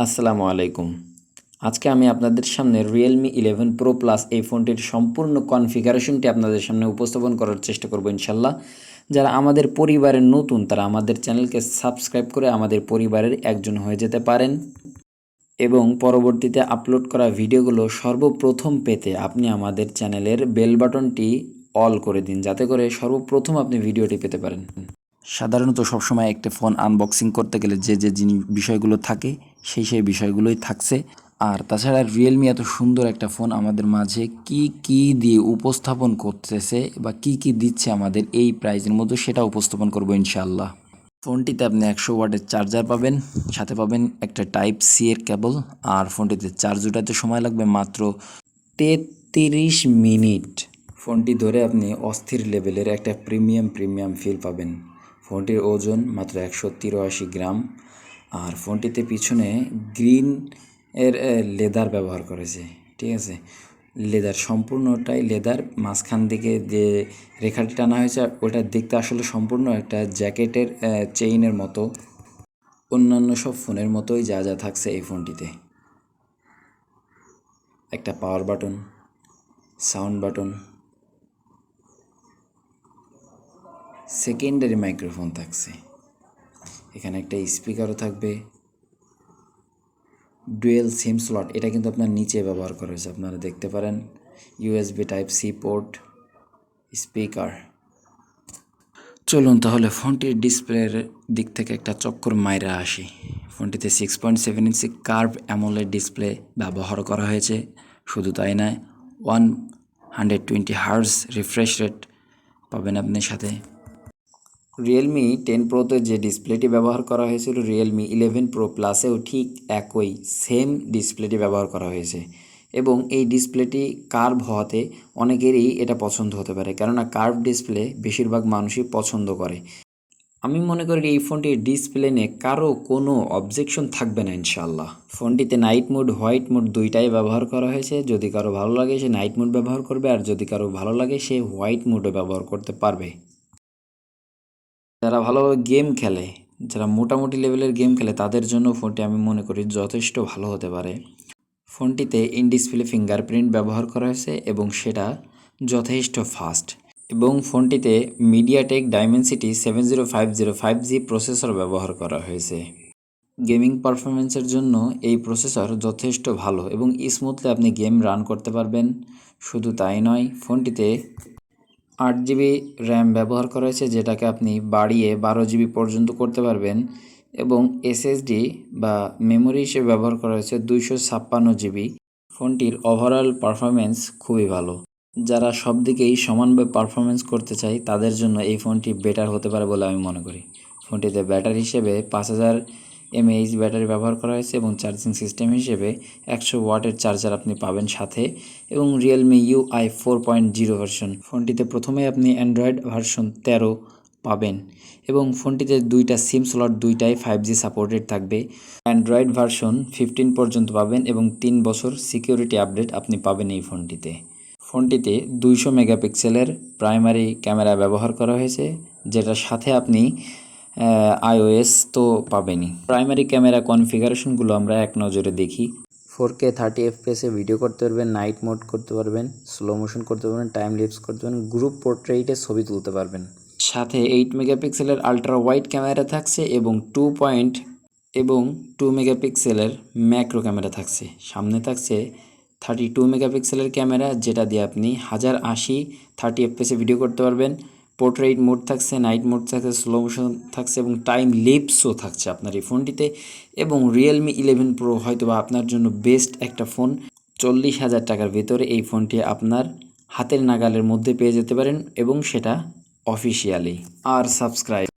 আসসালামু আলাইকুম। আজকে আমি আপনাদের সামনে Realme 11 Pro Plus এই ফোনটির সম্পূর্ণ কনফিগারেশনটি আপনাদের সামনে উপস্থাপন করার চেষ্টা করব ইনশাল্লাহ। যারা আমাদের পরিবারের নতুন তারা আমাদের চ্যানেলকে সাবস্ক্রাইব করে আমাদের পরিবারের একজন হয়ে যেতে পারেন এবং পরবর্তীতে আপলোড করা ভিডিওগুলো সর্বপ্রথম পেতে আপনি আমাদের চ্যানেলের বেল বাটনটি অল করে দিন, যাতে করে সর্বপ্রথম আপনি ভিডিওটি পেতে পারেন। সাধারণত সবসময় একটা ফোন আনবক্সিং করতে গেলে যে বিষয়গুলো থাকে সেই বিষয়গুলোই থাকছে। আর তাছাড়া রিয়েলমি এত সুন্দর একটা ফোন আমাদের মাঝে কি দিয়ে উপস্থাপন করতেছে বা কি দিচ্ছে আমাদের এই প্রাইজের মধ্যে, সেটা উপস্থাপন করব ইনশাআল্লাহ। ফোনটিতে আপনি 100 ওয়াটের চার্জার পাবেন, সাথে পাবেন একটা টাইপ সি এর কেবল। আর ফোনটিতে চার্জ ওঠাতে সময় লাগবে মাত্র 33 মিনিট। ফোনটি ধরে আপনি অস্থির লেভেলের একটা প্রিমিয়াম ফিল পাবেন। ফোনটির ওজন মাত্র 183 গ্রাম। আর ফোনটিতে পিছনে গ্রিন এর লেদার ব্যবহার করেছে, ঠিক আছে। লেদার সম্পূর্ণটাই লেদার, মাঝখান দিকে যে রেখাটি টানা হয়েছে ওটা দেখতে আসলে সম্পূর্ণ একটা জ্যাকেটের চেইনের মতো। অন্যান্য সব ফোনের মতোই যা থাকছে এই ফোনটিতে। একটা power button, sound button, secondary microphone থাকছে, এখানে একটা স্পিকারও থাকবে, ডুয়েল সিম স্লট, এটা কিন্তু আপনার নিচে ব্যবহার করা হয়েছে, আপনারা দেখতে পারেন। USB type C port, speaker. চলুন তাহলে ফোনটির ডিসপ্লের দিক থেকে একটা চক্কর মাইরা আসি। ফোনটিতে 6.7 ইঞ্চি কার্ভ অ্যামোলেড ডিসপ্লে ব্যবহার করা হয়েছে। শুধু তাই নয়, 120 হার্জ রিফ্রেশ রেট পাবেন আপনি সাথে। রিয়েলমি 10 প্রোতে যে ডিসপ্লেটি ব্যবহার করা হয়েছিল রিয়েলমি 11 প্রো প্লাসেও ঠিক একই সেম ডিসপ্লেটি ব্যবহার করা হয়েছে। এবং এই ডিসপ্লেটি কার্ভ হওয়াতে অনেকেরই এটা পছন্দ হতে পারে, কেননা কার্ভ ডিসপ্লে বেশিরভাগ মানুষই পছন্দ করে। আমি মনে করি এই ফোনটির ডিসপ্লে নিয়ে কারো কোনো অবজেকশন থাকবে না ইনশাআল্লাহ। ফোনটিতে নাইট মোড, হোয়াইট মোড দুইটাই ব্যবহার করা হয়েছে। যদি কারো ভালো লাগে সে নাইট মোড ব্যবহার করবে, আর যদি কারো ভালো লাগে সে হোয়াইট মোডও ব্যবহার করতে পারবে। যারা ভালোভাবে গেম খেলে, যারা মোটামুটি লেভেলের গেম খেলে, তাদের জন্য ফোনটি আমি মনে করি যথেষ্ট ভালো হতে পারে। ফোনটিতে ইন ডিসপ্লে ফিঙ্গারপ্রিন্ট ব্যবহার করা হয়েছে এবং সেটা যথেষ্ট ফাস্ট। এবং ফোনটিতে মিডিয়াটেক ডাইমেনসিটি 70505G প্রসেসর ব্যবহার করা হয়েছে। গেমিং পারফরমেন্সের জন্য এই প্রসেসর যথেষ্ট ভালো এবং স্মুথলি আপনি গেম রান করতে পারবেন। শুধু তাই নয়, ফোনটিতে 8GB র্যাম ব্যবহার করা হয়েছে, যেটাকে আপনি বাড়িয়ে 12GB পর্যন্ত করতে পারবেন। এবং এসএসডি বা মেমোরি হিসেবে ব্যবহার করা হয়েছে 256GB। ফোনটির ওভারঅল পারফরমেন্স খুবই ভালো। যারা সব দিকেই সমানভাবে পারফরমেন্স করতে চায় তাদের জন্য এই ফোনটি বেটার হতে পারে বলে আমি মনে করি। ফোনটিতে ব্যাটারি হিসেবে 5000 mAh ব্যাটারি ব্যবহার করা হয়েছে এবং চার্জিং সিস্টেম হিসেবে 100 ওয়াটের চার্জার আপনি পাবেন সাথে। এবং রিয়েলমি UI 4.0 ভার্সন। ফোনটিতে প্রথমে আপনি অ্যান্ড্রয়েড ভার্সন 13 পাবেন এবং ফোনটিতে দুইটা সিম স্লট, দুইটাই 5G সাপোর্টেড থাকবে। অ্যান্ড্রয়েড ভার্সন 15 পর্যন্ত পাবেন এবং 3 বছর সিকিউরিটি আপডেট আপনি পাবেন এই ফোনটিতে। ফোনটিতে 200 মেগাপিক্সেলের প্রাইমারি ক্যামেরা ব্যবহার করা হয়েছে, যেটার সাথে আপনি iOS তো পাবেনই। প্রাইমারি ক্যামেরা কনফিগারেশনগুলো আমরা এক নজরে দেখি। 4K 30 FPS ভিডিও করতে পারবেন, নাইট মোড করতে পারবেন, স্লো মোশন করতে পারবেন, টাইম ল্যাপস করতে পারবেন, গ্রুপ পোর্ট্রেইটে ছবি তুলতে পারবেন। সাথে 8 মেগাপিক্সেলের আলট্রা ওয়াইড ক্যামেরা থাকছে এবং 2 মেগাপিক্সেলের ম্যাক্রো ক্যামেরা থাকছে। সামনে থাকছে 32 মেগাপিক্সেলের ক্যামেরা, যেটা দিয়ে আপনি 1080 30 FPS ভিডিও করতে পারবেন। পোর্ট্রেইট মোড থাকছে, নাইট মোড থাকছে, স্লো মোশন থাকছে এবং টাইম ল্যাপসও থাকছে আপনার এই ফোনটিতে। এবং রিয়েলমি 11 প্রো হয়তো বা আপনার জন্য বেস্ট একটা ফোন। 40,000 টাকার ভিতরে এই ফোনটি আপনার হাতের নাগালের মধ্যে পেয়ে যেতে পারেন এবং সেটা অফিসিয়ালি। আর সাবস্ক্রাইব